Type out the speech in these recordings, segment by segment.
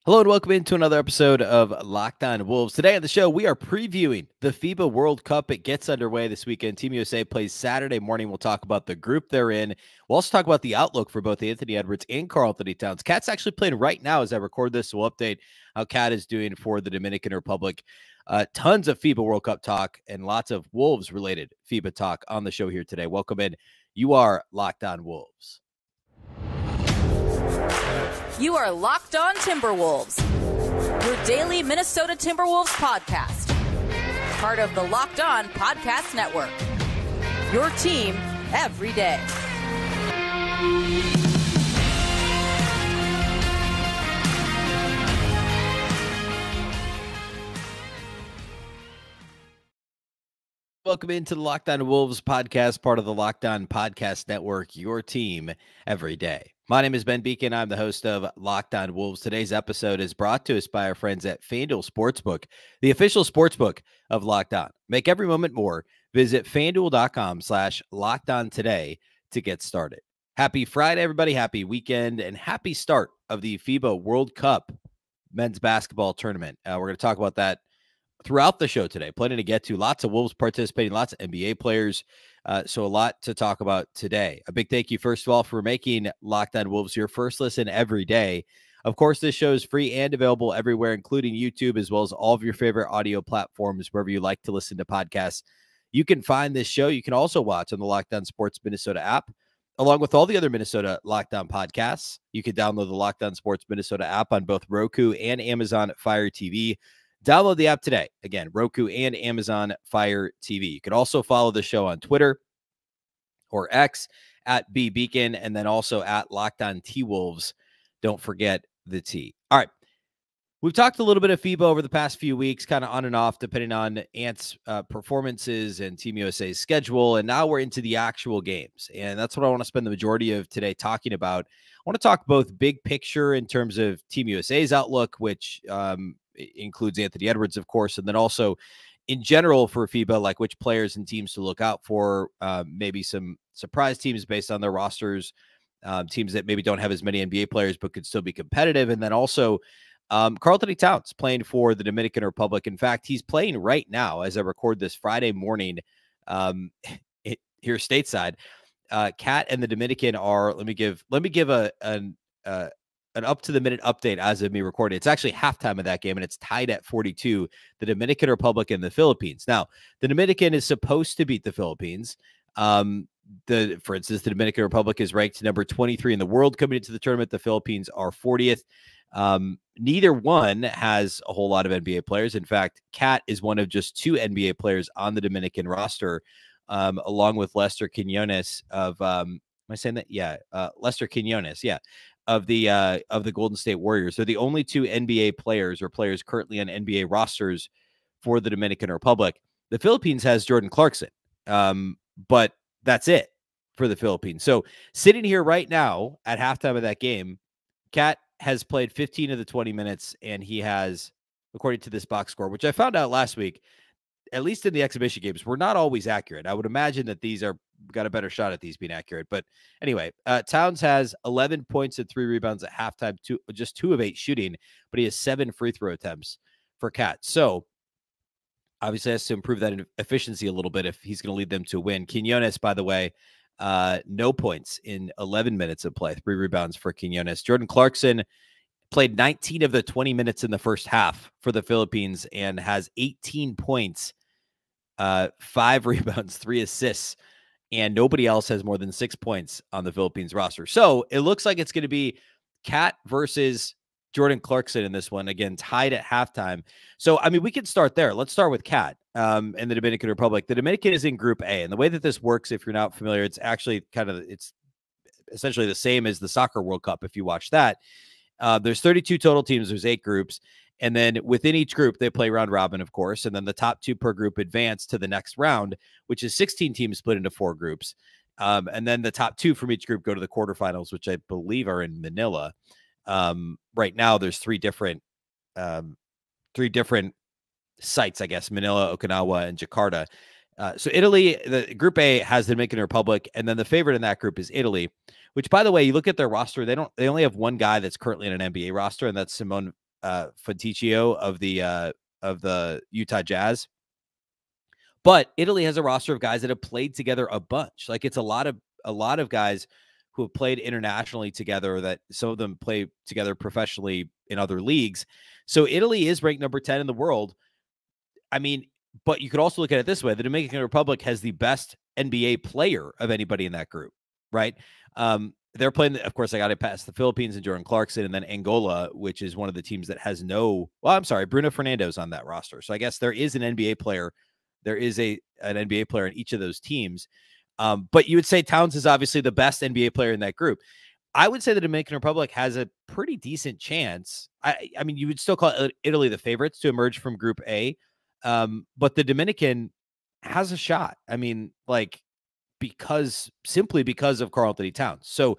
Hello and welcome into another episode of Locked On Wolves. Today on the show, we are previewing the FIBA World Cup. It gets underway this weekend. Team USA plays Saturday morning. We'll talk about the group they're in. We'll also talk about the outlook for both Anthony Edwards and Karl-Anthony Towns. Cat's actually playing right now as I record this, so we'll update how Cat is doing for the Dominican Republic. Tons of FIBA World Cup talk and lots of Wolves-related FIBA talk on the show here today. Welcome in. You are Locked On Wolves. You are Locked On Timberwolves, your daily Minnesota Timberwolves podcast. Part of the Locked On Podcast Network. Your team every day. Welcome into the Locked On Wolves podcast, part of the Locked On Podcast Network, your team every day. My name is Ben Beecken. I'm the host of Locked On Wolves. Today's episode is brought to us by our friends at FanDuel Sportsbook, the official sportsbook of Locked On. Make every moment more. Visit FanDuel.com/LockedOn today to get started. Happy Friday, everybody. Happy weekend and happy start of the FIBA World Cup men's basketball tournament. We're going to talk about that throughout the show today. Plenty to get to. Lots of Wolves participating, lots of NBA players. So a lot to talk about today. A big thank you, first of all, for making Locked On Wolves your first listen every day. Of course, this show is free and available everywhere, including YouTube, as well as all of your favorite audio platforms, wherever you like to listen to podcasts. You can find this show. You can also watch on the Locked On Sports Minnesota app, along with all the other Minnesota Locked On podcasts. You can download the Locked On Sports Minnesota app on both Roku and Amazon Fire TV. Download the app today. Again, Roku and Amazon Fire TV. You can also follow the show on Twitter or X at Beecken, and then also at Locked On T-Wolves. Don't forget the T. All right. We've talked a little bit of FIBA over the past few weeks, kind of on and off, depending on Ant's performances and Team USA's schedule. And now we're into the actual games. And that's what I want to spend the majority of today talking about. I want to talk both big picture in terms of Team USA's outlook, which includes Anthony Edwards, of course, and then also in general for FIBA, like which players and teams to look out for, maybe some surprise teams based on their rosters, teams that maybe don't have as many NBA players but could still be competitive, and then also Karl-Anthony Towns playing for the Dominican Republic. In fact, he's playing right now as I record this Friday morning here stateside. Cat and the Dominican are, let me give an up-to-the-minute update as of me recording. It's actually halftime of that game, and it's tied at 42, the Dominican Republic and the Philippines. Now, the Dominican is supposed to beat the Philippines. For instance, the Dominican Republic is ranked number 23 in the world coming into the tournament. The Philippines are 40th. Neither one has a whole lot of NBA players. In fact, Cat is one of just 2 NBA players on the Dominican roster, along with Lester Quinones of, am I saying that? Yeah. Lester Quinones. Yeah. Of the Golden State Warriors. So the only 2 NBA players or players currently on NBA rosters for the Dominican Republic. The Philippines has Jordan Clarkson. But that's it for the Philippines. So sitting here right now at halftime of that game, Cat has played 15 of the 20 minutes, and he has, according to this box score, which I found out last week, at least in the exhibition games, we're not always accurate. I would imagine that these are got a better shot at these being accurate. But anyway, Towns has 11 points and 3 rebounds at halftime, just 2 of 8 shooting, but he has 7 free throw attempts for Cat. So obviously has to improve that efficiency a little bit if he's going to lead them to a win. Quinones, by the way, no points in 11 minutes of play, 3 rebounds for Quinones. Jordan Clarkson played 19 of the 20 minutes in the first half for the Philippines and has 18 points, 5 rebounds, 3 assists, and nobody else has more than 6 points on the Philippines roster. So it looks like it's going to be Cat versus Jordan Clarkson in this one, again, tied at halftime. So, I mean, we can start there. Let's start with Cat and the Dominican Republic. The Dominican is in Group A, and the way that this works, if you're not familiar, it's actually it's essentially the same as the Soccer World Cup if you watch that. There's 32 total teams. There's 8 groups. And then within each group, they play round robin, of course. And then the top 2 per group advance to the next round, which is 16 teams split into 4 groups. And then the top 2 from each group go to the quarterfinals, which I believe are in Manila. Right now, there's 3 different sites, I guess, Manila, Okinawa, and Jakarta. So Italy, the Group A has the Dominican Republic, and then the favorite in that group is Italy, which, by the way, you look at their roster, they only have one guy that's currently in an NBA roster, and that's Simone Fonticchio of the Utah Jazz. But Italy has a roster of guys that have played together a bunch. Like, it's a lot of guys who have played internationally together, that some of them play together professionally in other leagues. So Italy is ranked number 10 in the world. I mean, but you could also look at it this way. The Dominican Republic has the best NBA player of anybody in that group, right? They're playing, of course, I got to pass the Philippines and Jordan Clarkson, and then Angola, which is one of the teams that has Bruno Fernando's on that roster. So I guess there is an NBA player. There is an NBA player in each of those teams. But you would say Towns is obviously the best NBA player in that group. I would say the Dominican Republic has a pretty decent chance. I mean, you would still call Italy the favorites to emerge from Group A. But the Dominican has a shot. I mean, like, simply because of Karl-Anthony Towns. So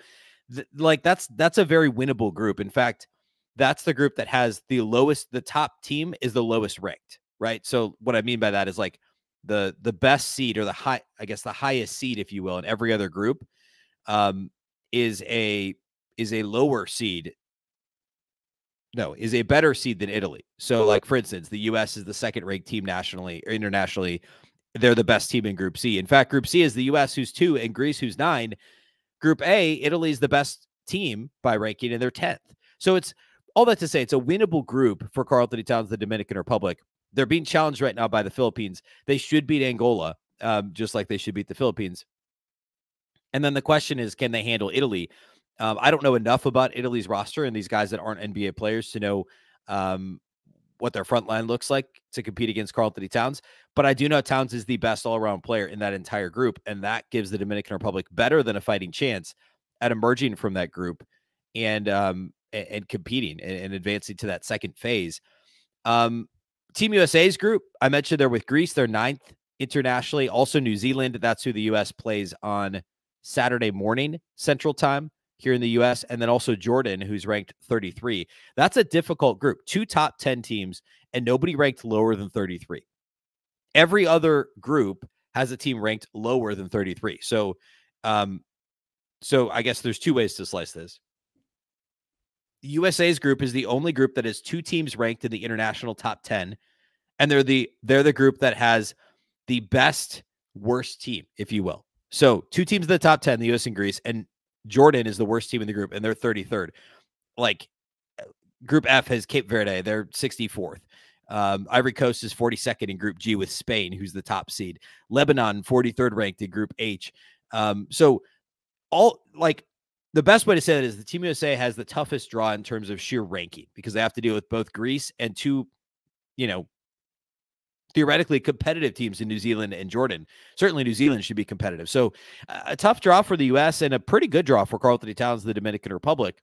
that's a very winnable group. In fact, that's the group that has the top team is the lowest ranked, right? So what I mean by that is, like, the best seed, or the highest seed, if you will, in every other group, is a lower seed. No, is a better seed than Italy. So, like, for instance, the U.S. is the second ranked team nationally or internationally. They're the best team in Group C. In fact, Group C is the U.S., who's 2, and Greece, who's 9. Group A, Italy is the best team by ranking, and they're 10th. So it's all that to say, it's a winnable group for Karl-Anthony Towns, the Dominican Republic. They're being challenged right now by the Philippines. They should beat Angola, just like they should beat the Philippines. And then the question is, can they handle Italy? I don't know enough about Italy's roster and these guys that aren't NBA players to know what their front line looks like to compete against Karl-Anthony Towns. But I do know Towns is the best all-around player in that entire group, and that gives the Dominican Republic better than a fighting chance at emerging from that group and competing and advancing to that second phase. Team USA's group, I mentioned they're with Greece. They're 9th internationally. Also New Zealand. That's who the U.S. plays on Saturday morning Central Time here in the U.S., and then also Jordan, who's ranked 33. That's a difficult group. 2 top 10 teams, and nobody ranked lower than 33. Every other group has a team ranked lower than 33. So I guess there's 2 ways to slice this. The USA's group is the only group that has 2 teams ranked in the international top 10, and they're the group that has the best worst team, if you will. So 2 teams in the top 10, the U.S. and Greece, and Jordan is the worst team in the group, and they're 33rd. Like, Group F has Cape Verde. They're 64th. Ivory Coast is 42nd in Group G with Spain, who's the top seed. Lebanon, 43rd ranked in Group H. So the best way to say that is the Team USA has the toughest draw in terms of sheer ranking, because they have to deal with both Greece and 2, theoretically competitive teams in New Zealand and Jordan. Certainly New Zealand should be competitive. So a tough draw for the U.S. and a pretty good draw for Karl-Anthony Towns, the Dominican Republic.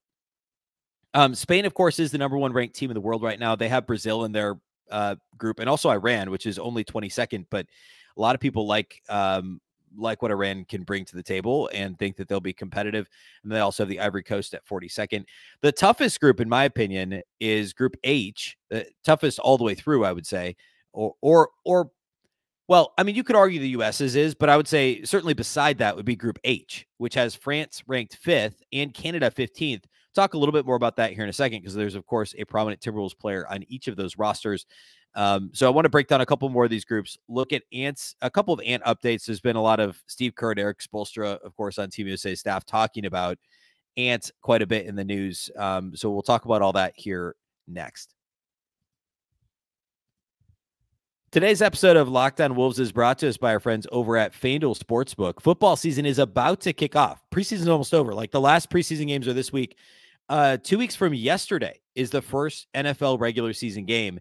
Spain, of course, is the number 1 ranked team in the world right now. They have Brazil in their group, and also Iran, which is only 22nd. But a lot of people like what Iran can bring to the table and think that they'll be competitive. And they also have the Ivory Coast at 42nd. The toughest group, in my opinion, is Group H, the toughest all the way through, I would say. Well, I mean, you could argue the US's is, but I would say certainly beside that would be Group H, which has France ranked 5th and Canada 15th. Talk a little bit more about that here in a second, because there's, of course, a prominent Timberwolves player on each of those rosters. So I want to break down a couple more of these groups, look at a couple of Ant updates. There's been a lot of Steve Kerr and Eric Spoelstra, of course, on Team USA staff talking about Ant quite a bit in the news. So we'll talk about all that here next. Today's episode of Locked On Wolves is brought to us by our friends over at FanDuel Sportsbook. Football season is about to kick off. Preseason is almost over. Like, the last preseason games are this week. 2 weeks from yesterday is the first NFL regular season game.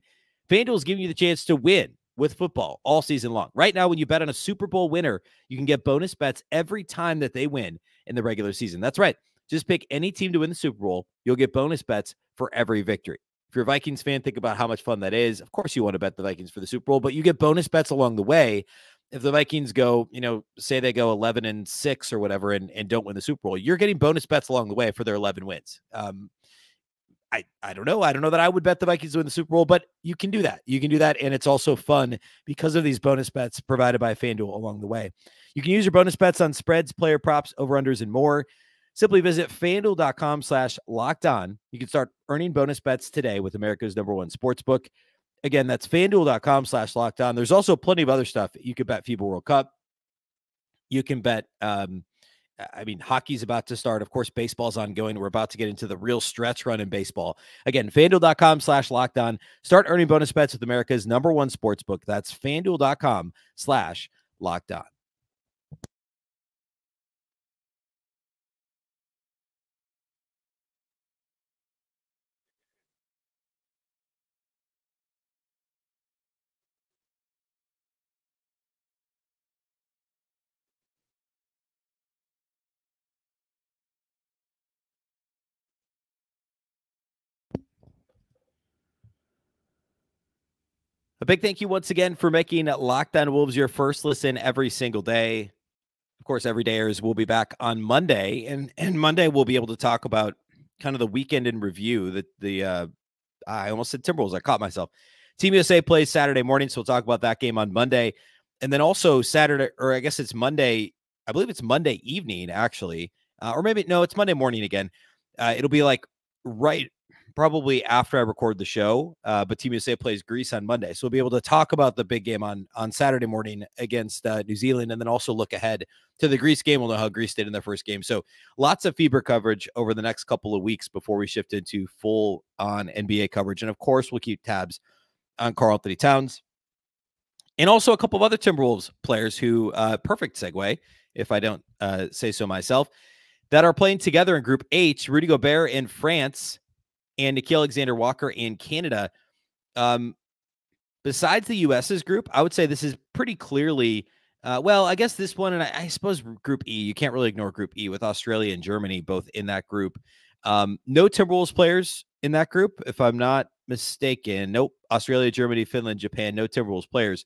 FanDuel is giving you the chance to win with football all season long. Right now, when you bet on a Super Bowl winner, you can get bonus bets every time that they win in the regular season. That's right. Just pick any team to win the Super Bowl. You'll get bonus bets for every victory. If you're a Vikings fan, think about how much fun that is. Of course, you want to bet the Vikings for the Super Bowl, but you get bonus bets along the way. If the Vikings go, say they go 11-6 or whatever and don't win the Super Bowl, you're getting bonus bets along the way for their 11 wins. I don't know. I don't know that I would bet the Vikings to win the Super Bowl, but you can do that. You can do that, and it's also fun because of these bonus bets provided by FanDuel along the way. You can use your bonus bets on spreads, player props, over-unders, and more. Simply visit FanDuel.com/lockedon. You can start earning bonus bets today with America's #1 sportsbook. Again, that's FanDuel.com/lockedon. There's also plenty of other stuff. You could bet FIBA World Cup. You can bet, hockey's about to start. Of course, baseball's ongoing. We're about to get into the real stretch run in baseball. Again, FanDuel.com/lockedon. Start earning bonus bets with America's #1 sportsbook. That's FanDuel.com/lockedon. A big thank you once again for making Locked On Wolves your first listen every single day. Of course, everydayers will be back on Monday, and Monday we'll be able to talk about kind of the weekend in review. I almost said Timberwolves. I caught myself. Team USA plays Saturday morning, so we'll talk about that game on Monday. And then also Saturday, or I guess it's Monday. I believe it's Monday evening, actually. Or maybe, no, it's Monday morning again. It'll be like probably after I record the show, but Team USA plays Greece on Monday. So we'll be able to talk about the big game on Saturday morning against New Zealand, and then also look ahead to the Greece game. We'll know how Greece did in their first game. So lots of FIBA coverage over the next couple of weeks before we shift into full-on NBA coverage. And, of course, we'll keep tabs on Karl-Anthony Towns. And also a couple of other Timberwolves players who, perfect segue, if I don't say so myself, that are playing together in Group H. Rudy Gobert in France and Nickeil Alexander-Walker in Canada. Besides the U.S.'s group, I would say this is pretty clearly, I guess this one, and I suppose Group E, you can't really ignore Group E with Australia and Germany both in that group. No Timberwolves players in that group, if I'm not mistaken. Nope. Australia, Germany, Finland, Japan, no Timberwolves players.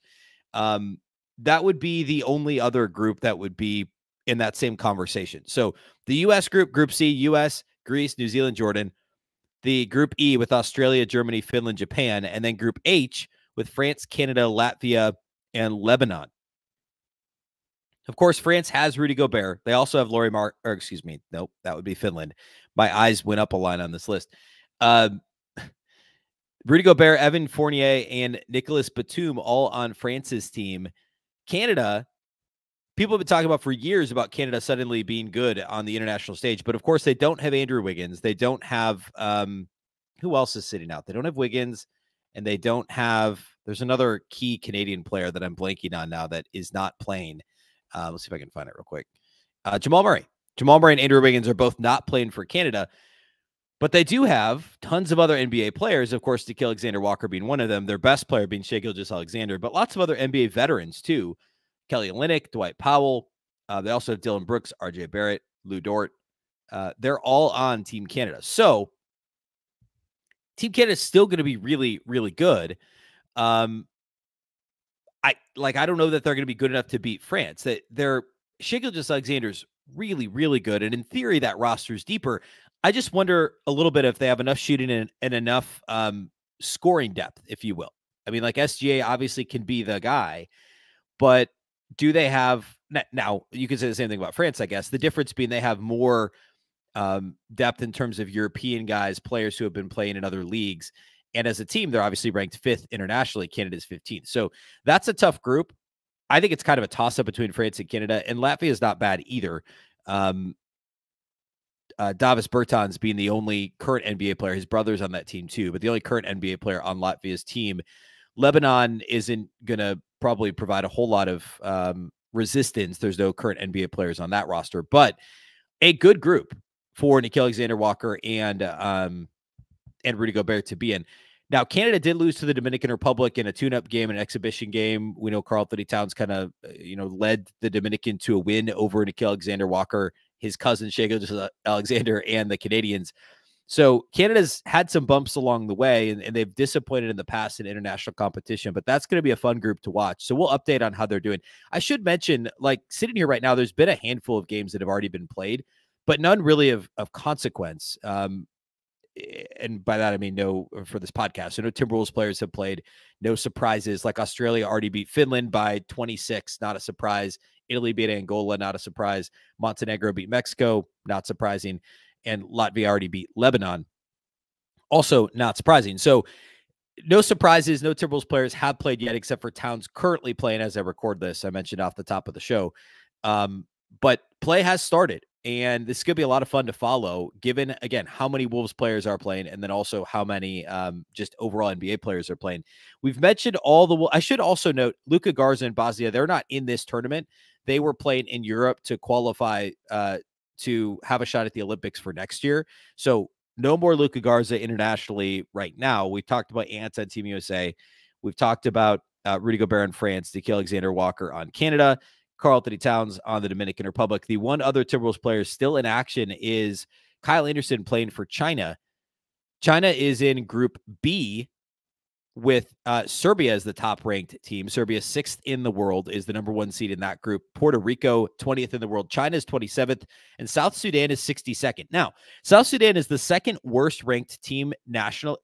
That would be the only other group that would be in that same conversation. So the U.S. group, Group C, U.S., Greece, New Zealand, Jordan. The Group E with Australia, Germany, Finland, Japan, and then Group H with France, Canada, Latvia, and Lebanon. Of course, France has Rudy Gobert. They also have nope, that would be Finland. My eyes went up a line on this list. Rudy Gobert, Evan Fournier, and Nicolas Batum all on France's team. Canada, people have been talking about for years about Canada suddenly being good on the international stage, but of course they don't have Andrew Wiggins. They don't have, who else is sitting out? They don't have Wiggins, and they don't have, there's another key Canadian player that I'm blanking on now that is not playing. Let's see if I can find it real quick. Jamal Murray. Jamal Murray and Andrew Wiggins are both not playing for Canada, but they do have tons of other NBA players. Of course, Nickeil Alexander-Walker being one of them, their best player being Shai Gilgeous-Alexander, but lots of other NBA veterans too. Kelly Olynyk, Dwight Powell. They also have Dylan Brooks, RJ Barrett, Lou Dort. They're all on Team Canada. So Team Canada is still going to be really, really good. I don't know that they're going to be good enough to beat France. They're Shai Gilgeous-Alexander's really, really good. And in theory, that roster is deeper. I just wonder a little bit if they have enough shooting and enough scoring depth, if you will. I mean, like SGA obviously can be the guy, but do they have, now you can say the same thing about France, I guess. The difference being they have more depth in terms of European guys, players who have been playing in other leagues. And as a team, they're obviously ranked 5th internationally. Canada's 15th. So that's a tough group. I think it's kind of a toss-up between France and Canada, and Latvia is not bad either. Davis Bertans being the only current NBA player. His brother's on that team too, but the only current NBA player on Latvia's team. Lebanon isn't going to probably provide a whole lot of resistance. There's no current NBA players on that roster, but a good group for Nickeil Alexander-Walker and Rudy Gobert to be in. Now, Canada did lose to the Dominican Republic in a tune-up game, an exhibition game. We know Karl-Anthony Towns kind of, led the Dominican to a win over Nickeil Alexander-Walker, his cousin Shai Gilgeous-Alexander, and the Canadians. So Canada's had some bumps along the way, and they've disappointed in the past in international competition, but that's going to be a fun group to watch. So we'll update on how they're doing. I should mention, sitting here right now, there's been a handful of games that have already been played, but none really of consequence. And by that, I mean, no, for this podcast. So no Timberwolves players have played, no surprises. Like Australia already beat Finland by 26, not a surprise. Italy beat Angola, not a surprise. Montenegro beat Mexico, not surprising. And Latvia already beat Lebanon, also not surprising. So no surprises. No Timberwolves players have played yet, except for Towns currently playing as I record this. I mentioned off the top of the show. But play has started, and this is going to be a lot of fun to follow, given, again, how many Wolves players are playing, and then also how many just overall NBA players are playing. We've mentioned all the – I should also note Luka Garza and Bosnia, they're not in this tournament. They were playing in Europe to qualify to have a shot at the Olympics for next year. So no more Luka Garza internationally right now. We've talked about Ants on Team USA. We've talked about Rudy Gobert in France, Nickeil Alexander-Walker on Canada, Karl-Anthony Towns on the Dominican Republic. The one other Timberwolves player still in action is Kyle Anderson playing for China. China is in Group B with Serbia as the top-ranked team. Serbia, 6th in the world, is the number 1 seed in that group. Puerto Rico, 20th in the world. China is 27th, and South Sudan is 62nd. Now, South Sudan is the second worst-ranked team internationally.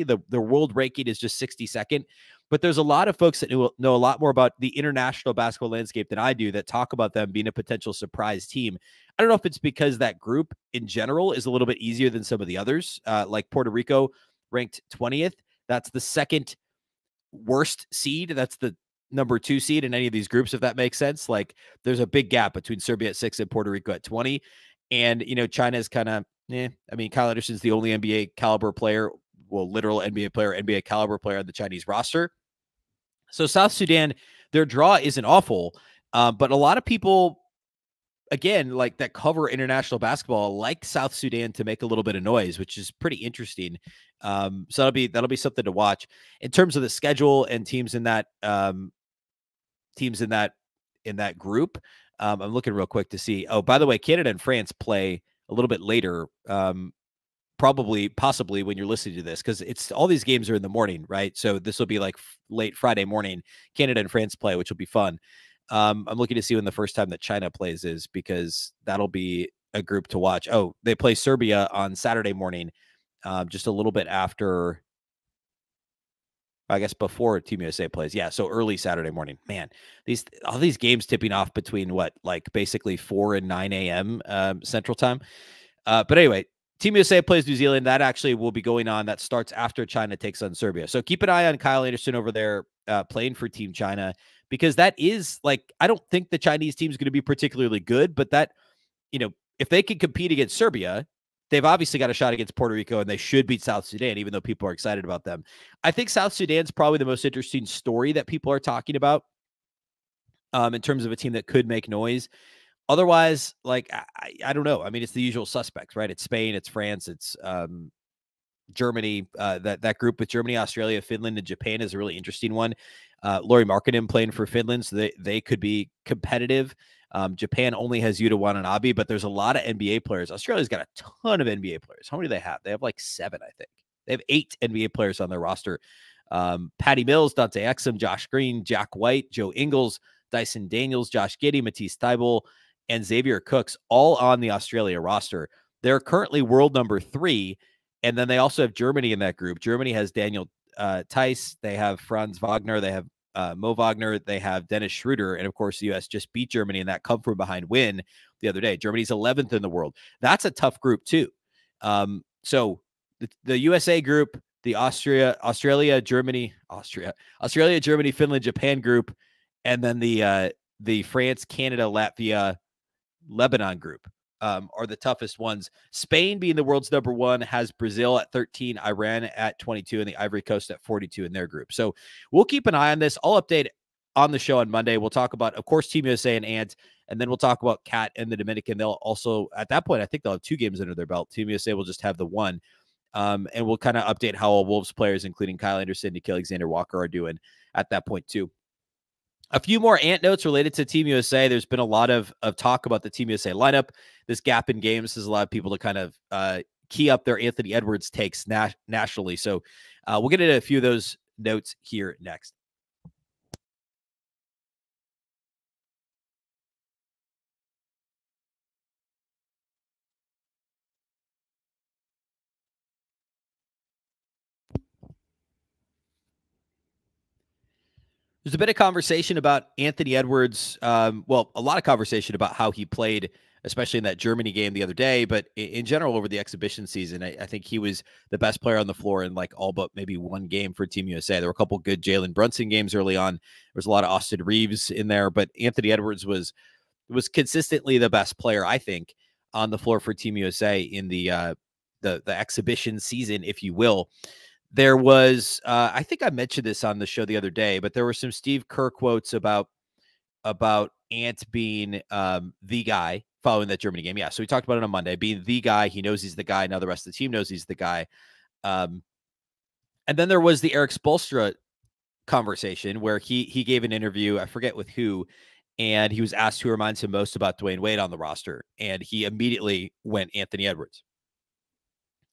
The world ranking is just 62nd. But there's a lot of folks that know a lot more about the international basketball landscape than I do that talk about them being a potential surprise team. I don't know if it's because that group in general is a little bit easier than some of the others, like Puerto Rico, ranked 20th. That's the second worst seed. That's the number 2 seed in any of these groups, if that makes sense. Like, there's a big gap between Serbia at 6 and Puerto Rico at 20. And, China is kind of, Kyle Anderson's the only NBA caliber player, literal NBA player, NBA caliber player on the Chinese roster. So South Sudan, their draw isn't awful, but a lot of people, again, like that cover international basketball, like South Sudan to make a little bit of noise, which is pretty interesting. So that'll be something to watch in terms of the schedule and teams in that group. I'm looking real quick to see. Oh, by the way, Canada and France play a little bit later. Possibly when you're listening to this, because it's all these games are in the morning, right? So this will be like late Friday morning. Canada and France play, which will be fun. I'm looking to see when the first time that China plays is, because that'll be a group to watch. Oh, they play Serbia on Saturday morning, just a little bit after, I guess, before Team USA plays. Yeah, so early Saturday morning. Man, all these games tipping off between basically 4 and 9 a.m. Central Time. But anyway, Team USA plays New Zealand. That actually will be going on. That starts after China takes on Serbia. So keep an eye on Kyle Anderson over there playing for Team China, because that is I don't think the Chinese team is going to be particularly good, but that, if they can compete against Serbia, they've obviously got a shot against Puerto Rico, and they should beat South Sudan, even though people are excited about them. I think South Sudan's probably the most interesting story that people are talking about in terms of a team that could make noise. Otherwise, I don't know. It's the usual suspects, right? It's Spain, it's France, it's Germany. That group with Germany, Australia, Finland, and Japan is a really interesting one. Lauri Markkanen playing for Finland, so they could be competitive. Japan only has Yuta Watanabe, but there's a lot of NBA players. Australia's got a ton of NBA players. How many do they have? They have 7, I think. They have 8 NBA players on their roster. Patty Mills, Dante Exum, Josh Green, Jack White, Joe Ingles, Dyson Daniels, Josh Giddey, Matisse Thybulle, and Xavier Cooks, all on the Australia roster. They're currently world number 3, and then they also have Germany in that group. Germany has Daniel Theis. They have Franz Wagner. They have Mo Wagner. They have Dennis Schroeder. And, of course, the U.S. just beat Germany in that come-from-behind win the other day. Germany's 11th in the world. That's a tough group, too. So the USA group, the Australia, Germany, Finland, Japan group, and then the France, Canada, Latvia, Lebanon group are the toughest ones. Spain, being the world's number 1, has Brazil at 13, Iran at 22, and the Ivory Coast at 42 in their group. So we'll keep an eye on this. I'll update on the show on Monday. We'll talk about, of course, Team USA and Ant, and then we'll talk about Cat and the Dominican. They'll also, at that point, I think they'll have 2 games under their belt. Team USA will just have the 1. And we'll kind of update how all Wolves players, including Kyle Anderson, Nickeil Alexander-Walker, are doing at that point, too. A few more Ant notes related to Team USA. There's been a lot of talk about the Team USA lineup. This gap in games has allowed people to kind of key up their Anthony Edwards takes nationally. So we'll get into a few of those notes here next. There's a bit of conversation about Anthony Edwards. Well, a lot of conversation about how he played, especially in that Germany game the other day. But in general, over the exhibition season, I think he was the best player on the floor in like all but maybe one game for Team USA. There were a couple good Jalen Brunson games early on. There was a lot of Austin Reeves in there, but Anthony Edwards was consistently the best player, I think, on the floor for Team USA in the exhibition season, if you will. There was, I think I mentioned this on the show the other day, but there were some Steve Kerr quotes about Ant being the guy following that Germany game. Yeah, so we talked about it on Monday, being the guy. He knows he's the guy. Now the rest of the team knows he's the guy. And then there was the Erik Spoelstra conversation where he gave an interview, I forget with who, and he was asked who reminds him most about Dwayne Wade on the roster, and he immediately went Anthony Edwards.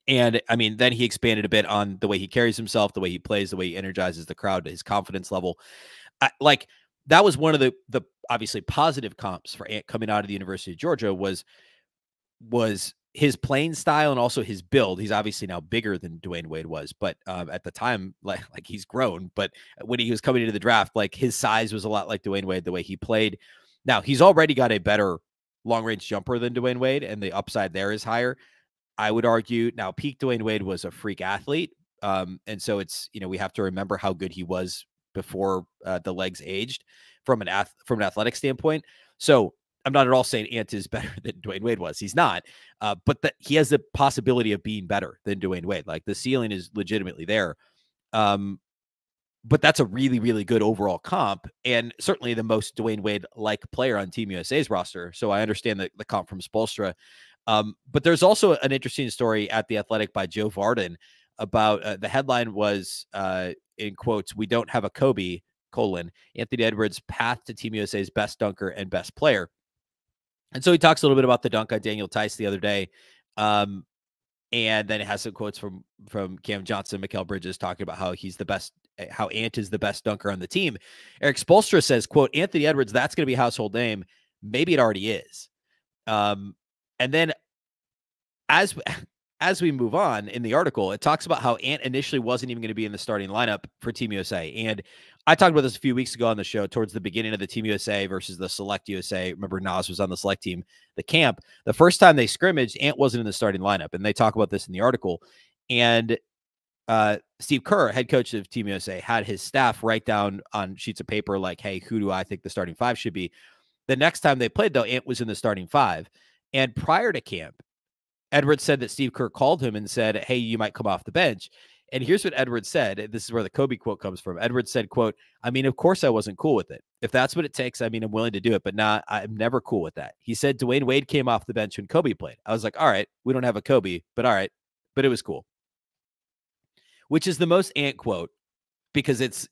And I mean, then he expanded a bit on the way he carries himself, the way he plays, the way he energizes the crowd, his confidence level. Like that was one of the obviously positive comps for Ant coming out of the University of Georgia was his playing style and also his build. He's obviously now bigger than Dwayne Wade was, but at the time, like he's grown. But when he was coming into the draft, like his size was a lot like Dwayne Wade, the way he played. Now he's already got a better long range jumper than Dwayne Wade, and the upside there is higher. I would argue now peak Dwayne Wade was a freak athlete. And so it's, we have to remember how good he was before the legs aged from an athletic standpoint. So I'm not at all saying Ant is better than Dwayne Wade was. He's not, but he has the possibility of being better than Dwayne Wade. Like the ceiling is legitimately there. But that's a really, really good overall comp, and certainly the most Dwayne Wade-like player on Team USA's roster. So I understand the comp from Spoelstra. But there's also an interesting story at The Athletic by Joe Varden about the headline was, in quotes, "We don't have a Kobe, Anthony Edwards' path to Team USA's best dunker and best player." And so he talks a little bit about the dunk on Daniel Tice the other day. And then it has some quotes from Cam Johnson, Mikal Bridges talking about how he's the best, how Ant is the best dunker on the team. Erik Spoelstra says, quote, "Anthony Edwards, that's going to be a household name. Maybe it already is." And then as we move on in the article, it talks about how Ant initially wasn't even going to be in the starting lineup for Team USA. And I talked about this a few weeks ago on the show towards the beginning of the Team USA versus the Select USA. Remember, Nas was on the Select team, the camp. The first time they scrimmaged, Ant wasn't in the starting lineup. And they talk about this in the article. And Steve Kerr, head coach of Team USA, had his staff write down on sheets of paper like, hey, who do I think the starting five should be? The next time they played, though, Ant was in the starting five. And prior to camp, Edwards said that Steve Kerr called him and said, hey, you might come off the bench. And here's what Edwards said. This is where the Kobe quote comes from. Edwards said, quote, "I mean, of course I wasn't cool with it. If that's what it takes, I mean, I'm willing to do it, but I'm never cool with that." He said Dwayne Wade came off the bench when Kobe played. I was like, all right, we don't have a Kobe, but all right. But it was cool. Which is the most Ant quote because it's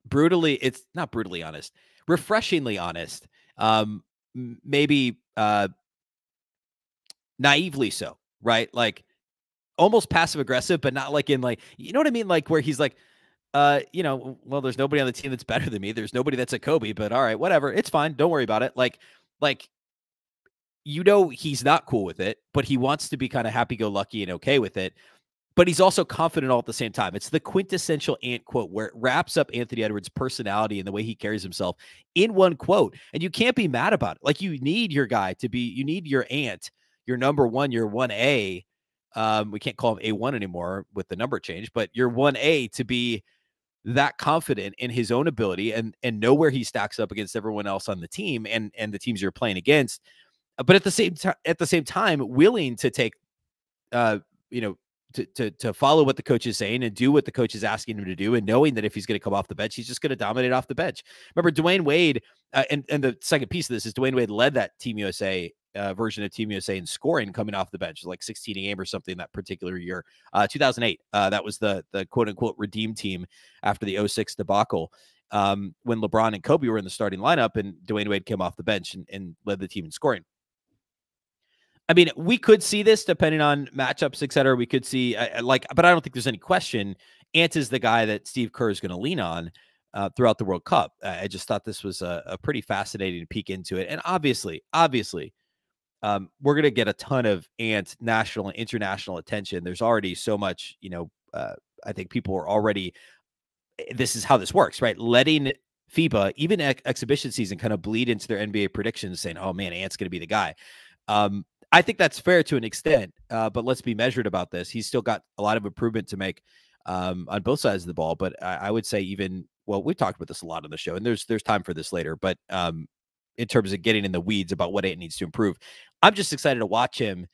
brutally, it's not brutally honest, refreshingly honest. Maybe naively so, right? Like almost passive aggressive, but not like in like, you know what I mean? Like where he's like, well, there's nobody on the team that's better than me. There's nobody that's a Kobe, but all right, whatever. It's fine. Don't worry about it. Like, he's not cool with it, but he wants to be kind of happy-go-lucky and okay with it. But he's also confident all at the same time. It's the quintessential Ant quote where it wraps up Anthony Edwards' personality and the way he carries himself in one quote. And you can't be mad about it. Like you need your guy to be, you need your Ant, your number one, your 1A. We can't call him A1 anymore with the number change, but your 1A to be that confident in his own ability and know where he stacks up against everyone else on the team and the teams you're playing against. But at the same time, willing to take, to follow what the coach is saying and do what the coach is asking him to do, and knowing that if he's going to come off the bench, he's just going to dominate off the bench. Remember, Dwayne Wade, and the second piece of this is Dwayne Wade led that Team USA version of Team USA in scoring coming off the bench, like 16 a game or something that particular year. 2008, that was the quote unquote redeem team after the 06 debacle. When LeBron and Kobe were in the starting lineup and Dwayne Wade came off the bench and led the team in scoring. I mean, we could see this depending on matchups, et cetera. We could see but I don't think there's any question. Ant is the guy that Steve Kerr is going to lean on throughout the World Cup. I just thought this was a pretty fascinating peek into it. And obviously, we're going to get a ton of Ant national and international attention. There's already so much, I think people are already this is how this works, right? Letting FIBA, even exhibition season, kind of bleed into their NBA predictions, saying, oh man, Ant's going to be the guy. I think that's fair to an extent, but let's be measured about this. He's still got a lot of improvement to make on both sides of the ball. But I would say we've talked about this a lot on the show, and there's time for this later. But in terms of getting in the weeds about what Ant needs to improve, I'm just excited to watch him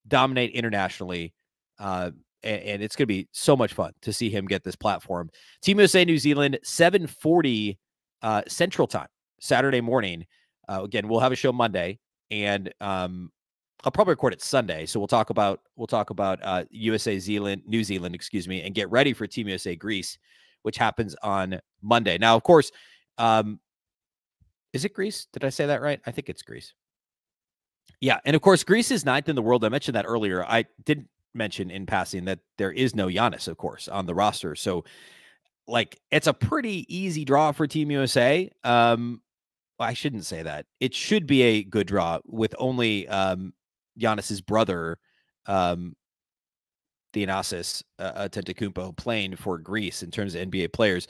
dominate internationally. And it's going to be so much fun to see him get this platform. Team USA New Zealand, 7:40 Central Time, Saturday morning. Again, we'll have a show Monday, and I'll probably record it Sunday. So we'll talk about New Zealand, excuse me, and get ready for Team USA Greece, which happens on Monday. Now, of course, is it Greece? Did I say that right? I think it's Greece. Yeah, and of course, Greece is 9th in the world. I mentioned that earlier. I did mention in passing that there is no Giannis, of course, on the roster. So, it's a pretty easy draw for Team USA. I shouldn't say that. It should be a good draw with only Giannis's brother, Thanasis Antetokounmpo, playing for Greece in terms of NBA players.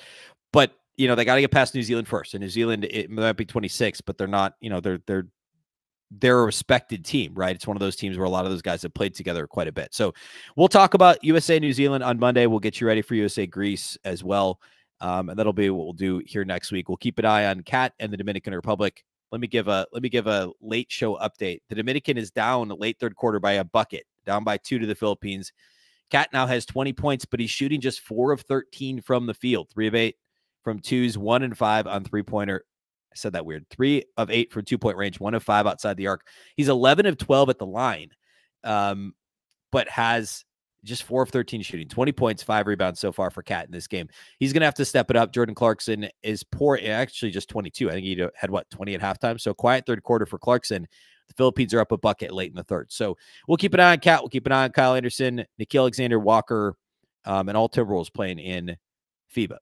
But they got to get past New Zealand first. And New Zealand, it might be 26, but they're not. They're a respected team, right? It's one of those teams where a lot of those guys have played together quite a bit. So we'll talk about USA New Zealand on Monday. We'll get you ready for USA Greece as well. And that'll be what we'll do here next week. We'll keep an eye on Cat and the Dominican Republic. Let me give a late show update. The Dominican is down late third quarter by a bucket, down by 2 to the Philippines. Cat now has 20 points, but he's shooting just 4 of 13 from the field, 3 of 8 from twos, 1 and 5 on 3-pointer. I said that weird. 3 of 8 from 2-point range, 1 of 5 outside the arc. He's 11 of 12 at the line, but has just 4 of 13 shooting, 20 points, 5 rebounds so far for Cat in this game. He's going to have to step it up. Jordan Clarkson is poor, actually just 22. I think he had 20 at halftime. So quiet third quarter for Clarkson. The Philippines are up a bucket late in the third. So we'll keep an eye on Cat. We'll keep an eye on Kyle Anderson, Nickeil Alexander-Walker, and all Timberwolves playing in FIBA.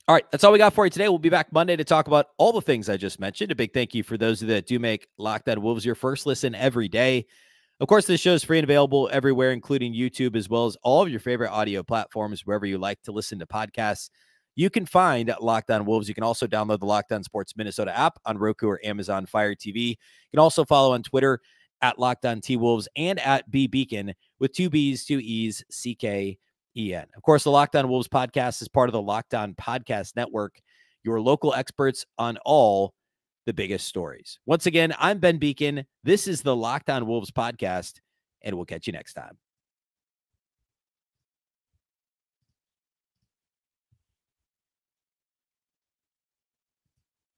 All right, that's all we got for you today. We'll be back Monday to talk about all the things I just mentioned. A big thank you for those that do make Locked On Wolves your first listen every day. Of course, this show is free and available everywhere, including YouTube, as well as all of your favorite audio platforms, wherever you like to listen to podcasts. You can find Locked On Wolves. You can also download the Locked On Sports Minnesota app on Roku or Amazon Fire TV. You can also follow on Twitter at Locked On T-Wolves and at Beecken with 2 B's, 2 E's, C-K-E-N. Of course, the Locked On Wolves podcast is part of the Locked On Podcast Network, your local experts on all the biggest stories. Once again, I'm Ben Beecken. This is the Locked On Wolves podcast, and we'll catch you next time.